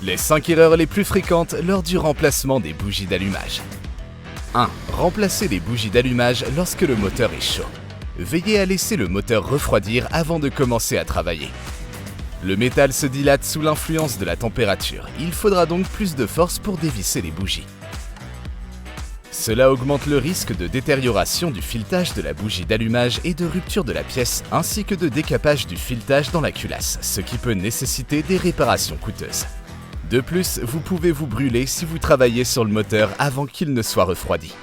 Les 5 erreurs les plus fréquentes lors du remplacement des bougies d'allumage. 1. Remplacez les bougies d'allumage lorsque le moteur est chaud. Veillez à laisser le moteur refroidir avant de commencer à travailler. Le métal se dilate sous l'influence de la température, il faudra donc plus de force pour dévisser les bougies. Cela augmente le risque de détérioration du filetage de la bougie d'allumage et de rupture de la pièce, ainsi que de décapage du filetage dans la culasse, ce qui peut nécessiter des réparations coûteuses. De plus, vous pouvez vous brûler si vous travaillez sur le moteur avant qu'il ne soit refroidi.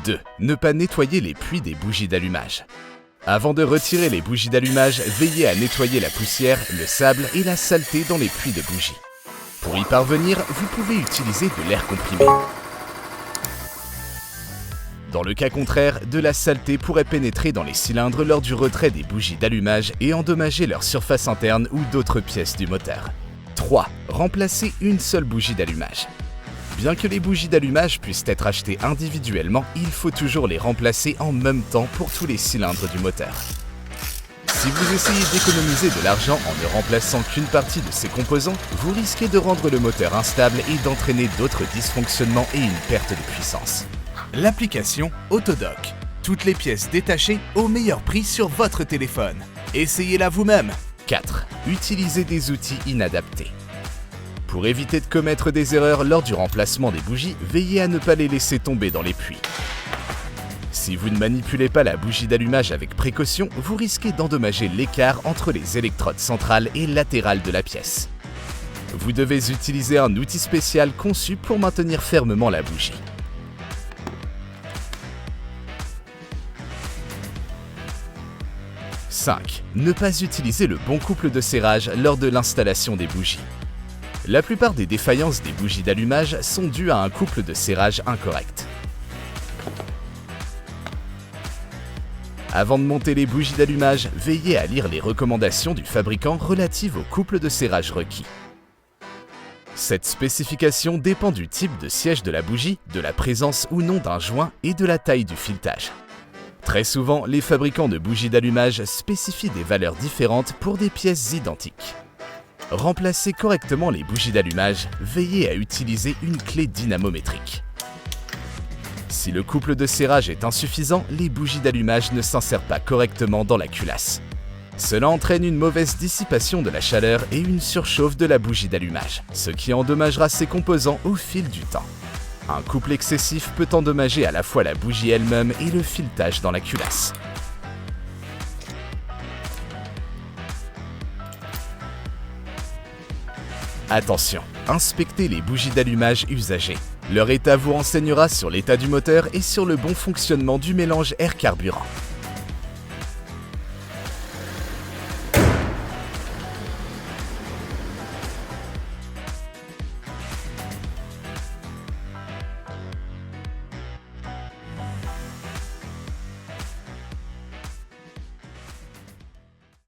2. Ne pas nettoyer les puits des bougies d'allumage. Avant de retirer les bougies d'allumage, veillez à nettoyer la poussière, le sable et la saleté dans les puits de bougies. Pour y parvenir, vous pouvez utiliser de l'air comprimé. Dans le cas contraire, de la saleté pourrait pénétrer dans les cylindres lors du retrait des bougies d'allumage et endommager leur surface interne ou d'autres pièces du moteur. 3. Remplacez une seule bougie d'allumage. Bien que les bougies d'allumage puissent être achetées individuellement, il faut toujours les remplacer en même temps pour tous les cylindres du moteur. Si vous essayez d'économiser de l'argent en ne remplaçant qu'une partie de ses composants, vous risquez de rendre le moteur instable et d'entraîner d'autres dysfonctionnements et une perte de puissance. L'application Autodoc. Toutes les pièces détachées au meilleur prix sur votre téléphone. Essayez-la vous-même. 4. Utilisez des outils inadaptés. Pour éviter de commettre des erreurs lors du remplacement des bougies, veillez à ne pas les laisser tomber dans les puits. Si vous ne manipulez pas la bougie d'allumage avec précaution, vous risquez d'endommager l'écart entre les électrodes centrales et latérales de la pièce. Vous devez utiliser un outil spécial conçu pour maintenir fermement la bougie. 5. Ne pas utiliser le bon couple de serrage lors de l'installation des bougies. La plupart des défaillances des bougies d'allumage sont dues à un couple de serrage incorrect. Avant de monter les bougies d'allumage, veillez à lire les recommandations du fabricant relatives au couple de serrage requis. Cette spécification dépend du type de siège de la bougie, de la présence ou non d'un joint et de la taille du filetage. Très souvent, les fabricants de bougies d'allumage spécifient des valeurs différentes pour des pièces identiques. Remplacez correctement les bougies d'allumage, veillez à utiliser une clé dynamométrique. Si le couple de serrage est insuffisant, les bougies d'allumage ne s'insèrent pas correctement dans la culasse. Cela entraîne une mauvaise dissipation de la chaleur et une surchauffe de la bougie d'allumage, ce qui endommagera ses composants au fil du temps. Un couple excessif peut endommager à la fois la bougie elle-même et le filetage dans la culasse. Attention, inspectez les bougies d'allumage usagées. Leur état vous renseignera sur l'état du moteur et sur le bon fonctionnement du mélange air-carburant.